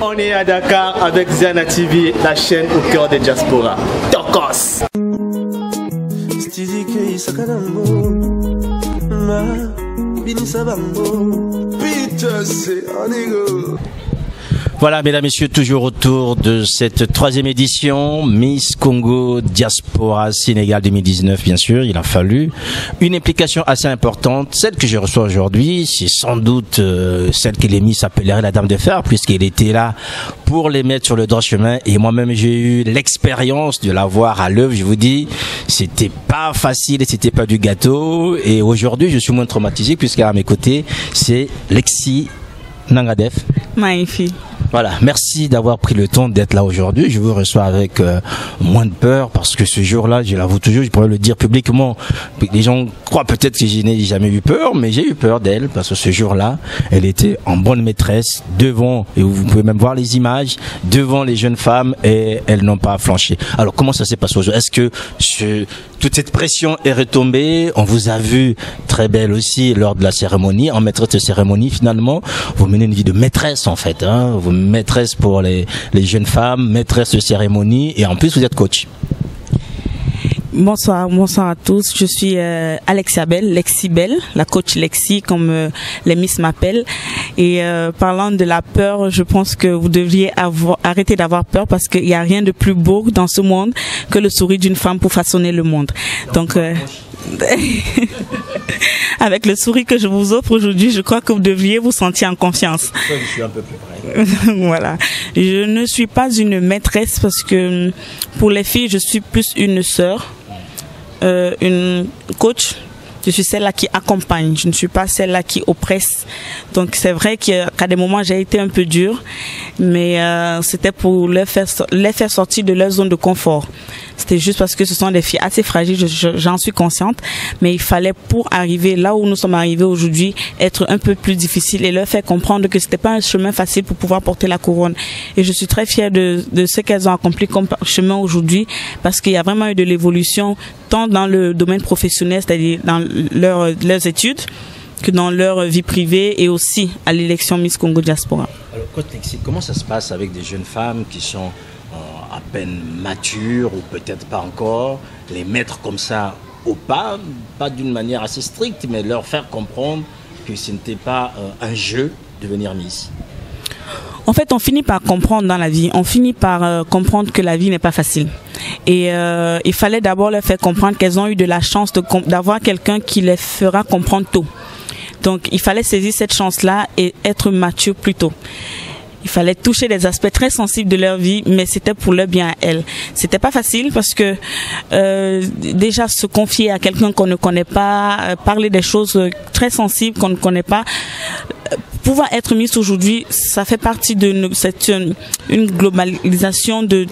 On est à Dakar avec Ziana TV, la chaîne au cœur des diasporas. Tokos. Voilà, mesdames, messieurs, toujours autour de cette troisième édition Miss Congo Diaspora Sénégal 2019, bien sûr. Il a fallu une implication assez importante. Celle que je reçois aujourd'hui, c'est sans doute celle que les Miss appelleraient la Dame de Fer, puisqu'elle était là pour les mettre sur le droit chemin. Et moi-même, j'ai eu l'expérience de la voir à l'œuvre. Je vous dis, c'était pas facile et c'était pas du gâteau. Et aujourd'hui, je suis moins traumatisé, puisqu'à mes côtés, c'est Lexi Nangadef. Magnifique. Voilà, merci d'avoir pris le temps d'être là aujourd'hui. Je vous reçois avec moins de peur parce que ce jour-là, je l'avoue toujours, je pourrais le dire publiquement. Les gens croient peut-être que je n'ai jamais eu peur, mais j'ai eu peur d'elle parce que ce jour-là, elle était en bonne maîtresse devant, et vous pouvez même voir les images, devant les jeunes femmes et elles n'ont pas flanché. Alors, comment ça s'est passé aujourd'hui? Est-ce que toute cette pression est retombée? On vous a vu très belle aussi lors de la cérémonie. En maîtresse de cérémonie, finalement, vous menez une vie de maîtresse en fait, hein. Vous maîtresse pour les jeunes femmes, maîtresse de cérémonie et en plus vous êtes coach. Bonsoir à tous. Je suis Alexia Bell, Lexi Bell, la coach Lexi comme les Miss m'appellent. Et parlant de la peur, je pense que vous devriez arrêter d'avoir peur parce qu'il n'y a rien de plus beau dans ce monde que le sourire d'une femme pour façonner le monde. Donc avec le sourire que je vous offre aujourd'hui, je crois que vous devriez vous sentir en confiance. Je suis un peu plus près. Voilà. Je ne suis pas une maîtresse parce que pour les filles, je suis plus une sœur, une coach. Je suis celle-là qui accompagne, je ne suis pas celle-là qui oppresse. Donc c'est vrai qu'à des moments j'ai été un peu dure, mais c'était pour les faire sortir de leur zone de confort. C'était juste parce que ce sont des filles assez fragiles, j'en suis consciente, mais il fallait pour arriver là où nous sommes arrivés aujourd'hui, être un peu plus difficile et leur faire comprendre que c'était pas un chemin facile pour pouvoir porter la couronne. Et je suis très fière de ce qu'elles ont accompli comme chemin aujourd'hui, parce qu'il y a vraiment eu de l'évolution, tant dans le domaine professionnel, c'est-à-dire dans leurs études, que dans leur vie privée et aussi à l'élection Miss Congo Diaspora. Alors, coach Lexi, comment ça se passe avec des jeunes femmes qui sont à peine matures ou peut-être pas encore, les mettre comme ça au pas d'une manière assez stricte, mais leur faire comprendre que ce n'était pas un jeu de devenir Miss? En fait, on finit par comprendre dans la vie, on finit par comprendre que la vie n'est pas facile. Et il fallait d'abord leur faire comprendre qu'elles ont eu de la chance d'avoir quelqu'un qui les fera comprendre tôt. Donc, il fallait saisir cette chance-là et être mature plus tôt. Il fallait toucher des aspects très sensibles de leur vie, mais c'était pour leur bien à elles. C'était pas facile parce que déjà se confier à quelqu'un qu'on ne connaît pas, parler des choses très sensibles qu'on ne connaît pas, pouvoir être Miss aujourd'hui, ça fait partie de une globalisation de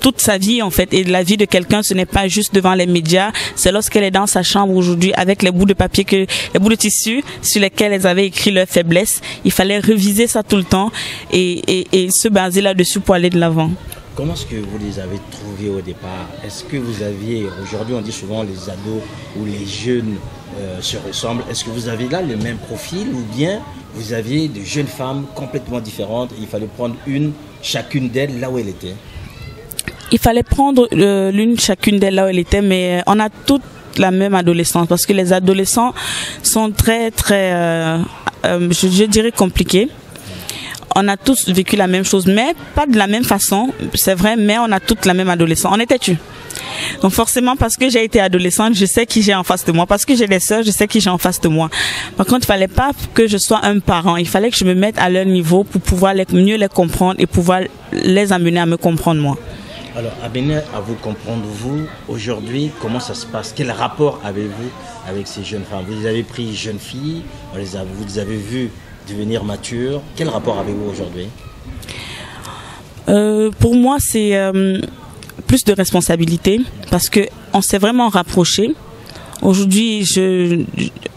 toute sa vie en fait, et la vie de quelqu'un, ce n'est pas juste devant les médias, c'est lorsqu'elle est dans sa chambre aujourd'hui avec les bouts de papier, les bouts de tissu sur lesquels elles avaient écrit leurs faiblesses. Il fallait reviser ça tout le temps et se baser là-dessus pour aller de l'avant. Comment est-ce que vous les avez trouvés au départ? Est-ce que vous aviez, aujourd'hui on dit souvent les ados ou les jeunes se ressemblent, est-ce que vous avez là le même profil ou bien vous aviez de jeunes femmes complètement différentes et il fallait prendre chacune d'elles là où elle était? Il fallait prendre chacune d'elles là où elle était, mais on a toutes la même adolescence parce que les adolescents sont très je dirais compliqués. On a tous vécu la même chose, mais pas de la même façon, c'est vrai, mais on a toutes la même adolescence. On était Donc forcément, parce que j'ai été adolescente, je sais qui j'ai en face de moi. Parce que j'ai des sœurs, je sais qui j'ai en face de moi. Par contre, il fallait pas que je sois un parent. Il fallait que je me mette à leur niveau pour pouvoir mieux les comprendre et pouvoir les amener à me comprendre moi. Alors, amener à vous comprendre, vous, aujourd'hui, comment ça se passe? Quel rapport avez-vous avec ces jeunes femmes? Vous les avez pris jeunes filles, vous les avez vues devenir matures. Quel rapport avez-vous aujourd'hui? Pour moi, c'est plus de responsabilité parce qu'on s'est vraiment rapprochés. Aujourd'hui,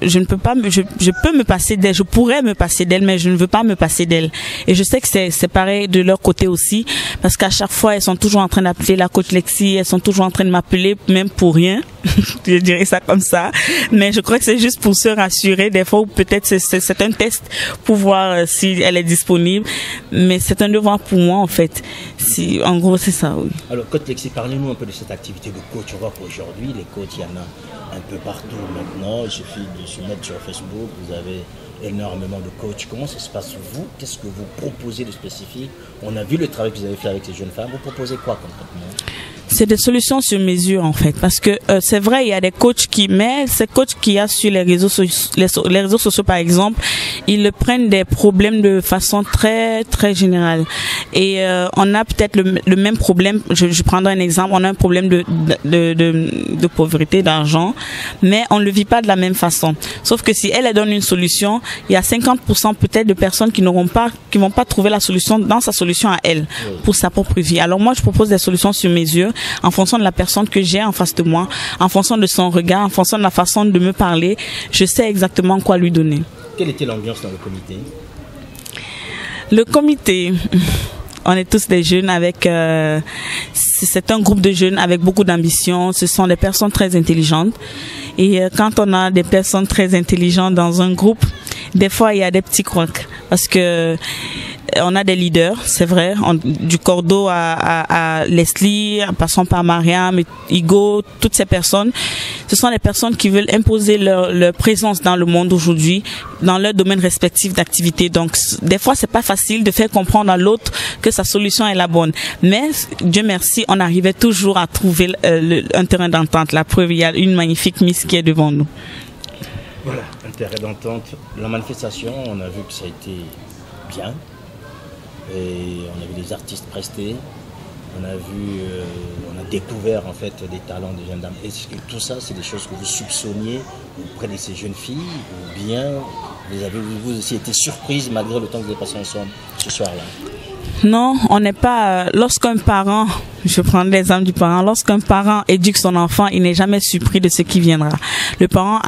je ne peux pas, je peux me passer d'elle, je pourrais me passer d'elle, mais je ne veux pas me passer d'elle. Et je sais que c'est pareil de leur côté aussi, parce qu'à chaque fois, elles sont toujours en train d'appeler la coach Lexi, elles sont toujours en train de m'appeler, même pour rien. Je dirais ça comme ça. Mais je crois que c'est juste pour se rassurer, des fois, ou peut-être c'est un test pour voir si elle est disponible. Mais c'est un devoir pour moi, en fait. En gros, c'est ça, oui. Alors, coach Lexi, parlez-nous un peu de cette activité de coach. On voit qu'aujourd'hui, les coachs, il y en a un peu partout maintenant. Il suffit de se mettre sur Facebook. Vous avez énormément de coachs. Comment ça se passe vous? Qu'est-ce que vous proposez de spécifique? On a vu le travail que vous avez fait avec ces jeunes femmes. Vous proposez quoi concrètement? C'est des solutions sur mesure, en fait, parce que c'est vrai, il y a des coachs mais ces coachs qu'il y a sur les réseaux sociaux, par exemple, ils prennent des problèmes de façon très très générale. Et on a peut-être le même problème. Je prendrai un exemple. On a un problème de pauvreté, d'argent, mais on ne le vit pas de la même façon. Sauf que si elle donne une solution, il y a 50% peut-être de personnes qui vont pas trouver la solution dans sa solution à elle, pour sa propre vie. Alors moi, je propose des solutions sur mesure, en fonction de la personne que j'ai en face de moi, en fonction de son regard, en fonction de la façon de me parler. Je sais exactement quoi lui donner. Quelle était l'ambiance dans le comité? Le comité, on est tous des jeunes avec... c'est un groupe de jeunes avec beaucoup d'ambition. Ce sont des personnes très intelligentes. Et quand on a des personnes très intelligentes dans un groupe, des fois il y a des petits couacs. Parce que on a des leaders, c'est vrai, du Cordo à Leslie, en passant par Mariam, Igo, toutes ces personnes. Ce sont des personnes qui veulent imposer leur présence dans le monde aujourd'hui, dans leur domaine respectif d'activité. Donc, des fois, c'est pas facile de faire comprendre à l'autre que sa solution est la bonne. Mais, Dieu merci, on arrivait toujours à trouver un terrain d'entente. La preuve, il y a une magnifique Miss qui est devant nous. Voilà, un terrain d'entente. La manifestation, on a vu que ça a été bien. Et on a vu des artistes prestés, on a découvert en fait des talents des jeunes dames. Est-ce que tout ça, c'est des choses que vous soupçonniez auprès de ces jeunes filles, ou bien vous aussi été surprise malgré le temps que vous avez passé ensemble ce soir-là? Non, on n'est pas... lorsqu'un parent, je prends l'exemple du parent, lorsqu'un parent éduque son enfant, il n'est jamais surpris de ce qui viendra. Le parent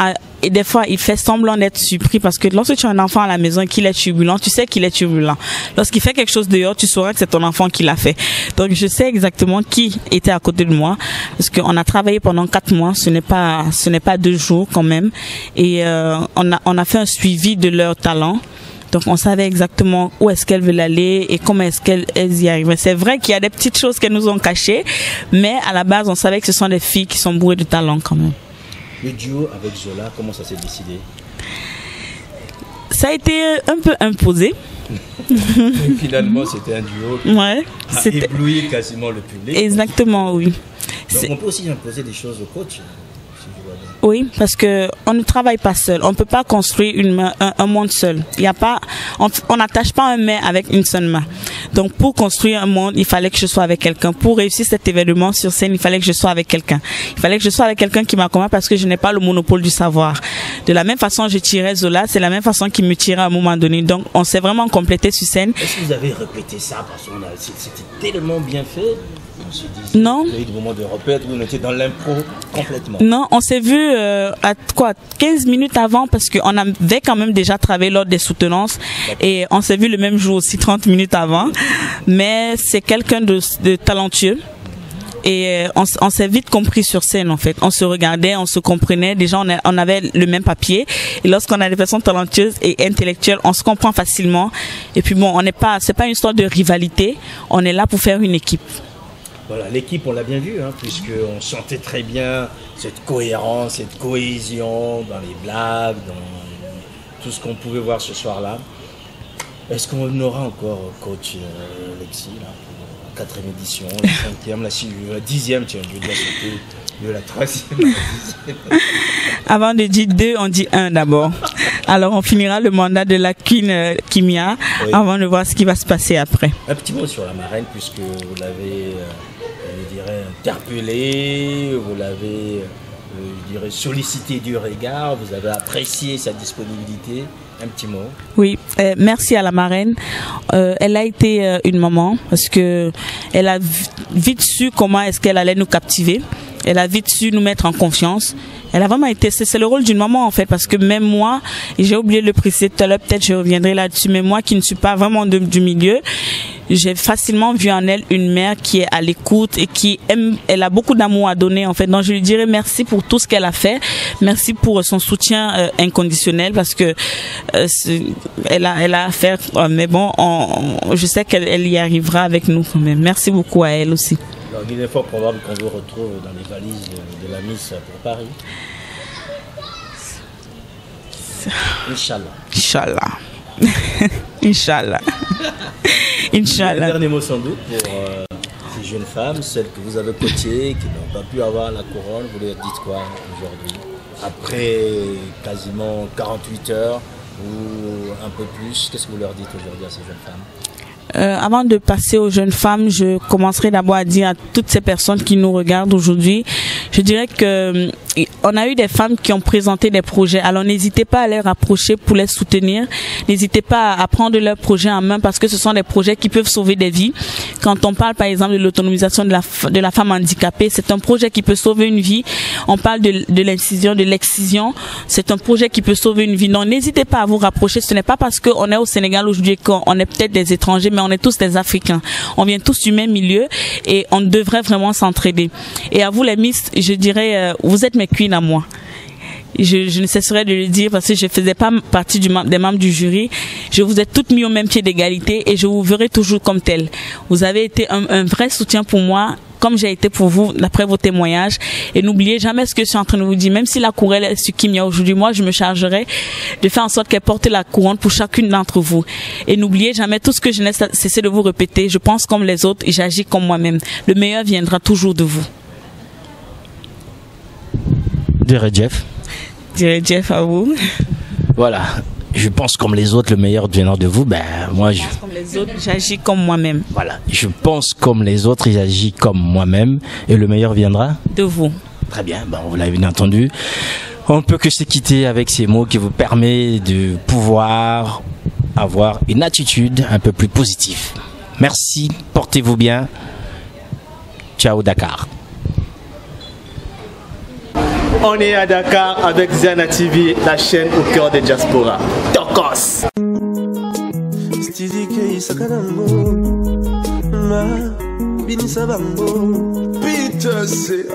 et des fois, il fait semblant d'être surpris parce que lorsque tu as un enfant à la maison et qu'il est turbulent, tu sais qu'il est turbulent. Lorsqu'il fait quelque chose dehors, tu sauras que c'est ton enfant qui l'a fait. Donc, je sais exactement qui était à côté de moi parce qu'on a travaillé pendant 4 mois. Ce n'est pas 2 jours quand même. Et on a fait un suivi de leur talent. Donc, on savait exactement où est-ce qu'elles veulent aller et comment est-ce qu'elles y arrivent. C'est vrai qu'il y a des petites choses qu'elles nous ont cachées, mais à la base, on savait que ce sont des filles qui sont bourrées de talent quand même. Le duo avec Zola, comment ça s'est décidé? Ça a été un peu imposé. Finalement, c'était un duo qui a ébloui quasiment le public. Exactement, oui. Donc, on peut aussi imposer des choses au coach. Oui, parce que on ne travaille pas seul. On ne peut pas construire un monde seul. Il y a pas, on n'attache pas un main avec une seule main. Donc, pour construire un monde, il fallait que je sois avec quelqu'un. Pour réussir cet événement sur scène, il fallait que je sois avec quelqu'un. Il fallait que je sois avec quelqu'un qui m'accompagne parce que je n'ai pas le monopole du savoir. De la même façon, je tirais Zola, c'est la même façon qu'il me tirait à un moment donné. Donc, on s'est vraiment complété sur scène. Est-ce que vous avez répété ça parce que c'était tellement bien fait? On se disait, non. Vous avez eu des moments de repère où on était dans l'impro complètement. Non, on s'est vu à 15 minutes avant parce qu'on avait quand même déjà travaillé lors des soutenances et on s'est vu le même jour aussi 30 minutes avant. Mais c'est quelqu'un de talentueux. Et on s'est vite compris sur scène en fait. On se regardait, on se comprenait. Déjà on avait le même papier. Et lorsqu'on a des personnes talentueuses et intellectuelles, on se comprend facilement. Et puis bon, c'est pas une histoire de rivalité. On est là pour faire une équipe. Voilà, l'équipe, on l'a bien vu, hein, puisqu'on sentait très bien cette cohérence, cette cohésion dans les blagues, dans tout ce qu'on pouvait voir ce soir-là. Est-ce qu'on aura encore coach Lexi là, pour la 4e édition, la 5e, la 10e, tiens, je veux dire sauter de la 3e à la 10e. Avant de dire 2, on dit 1 d'abord. Alors on finira le mandat de la Queen Kimia avant de voir ce qui va se passer après. Un petit mot sur la marraine, puisque vous l'avez, je dirais, interpellée, vous l'avez, je dirais, sollicité du regard, vous avez apprécié sa disponibilité. Un petit mot. Oui, merci à la marraine. Elle a été une maman parce que elle a vite su comment est-ce qu'elle allait nous captiver. Elle a vite su nous mettre en confiance. Elle a vraiment été, c'est le rôle d'une maman en fait, parce que même moi, et j'ai oublié de le préciser tout à l'heure, peut-être je reviendrai là-dessus, mais moi qui ne suis pas vraiment du milieu, j'ai facilement vu en elle une mère qui est à l'écoute et qui aime, elle a beaucoup d'amour à donner en fait. Donc je lui dirais merci pour tout ce qu'elle a fait, merci pour son soutien inconditionnel, parce que elle a à faire, mais bon, je sais qu'elle y arrivera avec nous quand même. Merci beaucoup à elle aussi. Alors, il est fort probable qu'on vous retrouve dans les valises de la Miss pour Paris. Inch'Allah. Inch'Allah. Inch'Allah. Inch'Allah. Un dernier mot sans doute pour ces jeunes femmes, celles que vous avez côtiées, qui n'ont pas pu avoir la couronne. Vous leur dites quoi aujourd'hui? Après quasiment 48 heures ou un peu plus, qu'est-ce que vous leur dites aujourd'hui à ces jeunes femmes? Avant de passer aux jeunes femmes, je commencerai d'abord à dire à toutes ces personnes qui nous regardent aujourd'hui, je dirais que on a eu des femmes qui ont présenté des projets. Alors n'hésitez pas à les rapprocher pour les soutenir. N'hésitez pas à prendre leurs projets en main, parce que ce sont des projets qui peuvent sauver des vies. Quand on parle par exemple de l'autonomisation de la femme handicapée, c'est un projet qui peut sauver une vie. On parle de l'incision, de l'excision. C'est un projet qui peut sauver une vie. Donc n'hésitez pas à vous rapprocher. Ce n'est pas parce qu'on est au Sénégal aujourd'hui qu'on est peut-être des étrangers, mais on est tous des Africains. On vient tous du même milieu et on devrait vraiment s'entraider. Et à vous les Miss, je dirais, vous êtes mes queens à moi. Je ne cesserai de le dire, parce que je faisais pas partie des membres du jury. Je vous ai toutes mis au même pied d'égalité et je vous verrai toujours comme tel. Vous avez été un vrai soutien pour moi, comme j'ai été pour vous d'après vos témoignages. Et n'oubliez jamais ce que je suis en train de vous dire. Même si la couronne est sur Kimia aujourd'hui, moi je me chargerai de faire en sorte qu'elle porte la couronne pour chacune d'entre vous. Et n'oubliez jamais tout ce que je n'ai cessé de vous répéter. Je pense comme les autres et j'agis comme moi-même. Le meilleur viendra toujours de vous. Dirait Jeff. Dirait Jeff à vous. Voilà. Je pense comme les autres, le meilleur viendra de vous. Ben, moi, je pense comme les autres, j'agis comme moi-même. Voilà. Je pense comme les autres, j'agis comme moi-même. Et le meilleur viendra de vous. Très bien. Ben, vous l'avez bien entendu. On ne peut que se quitter avec ces mots qui vous permettent de pouvoir avoir une attitude un peu plus positive. Merci. Portez-vous bien. Ciao Dakar. On est à Dakar avec Zana TV, la chaîne au cœur des diasporas. Tokos! Peter, c'est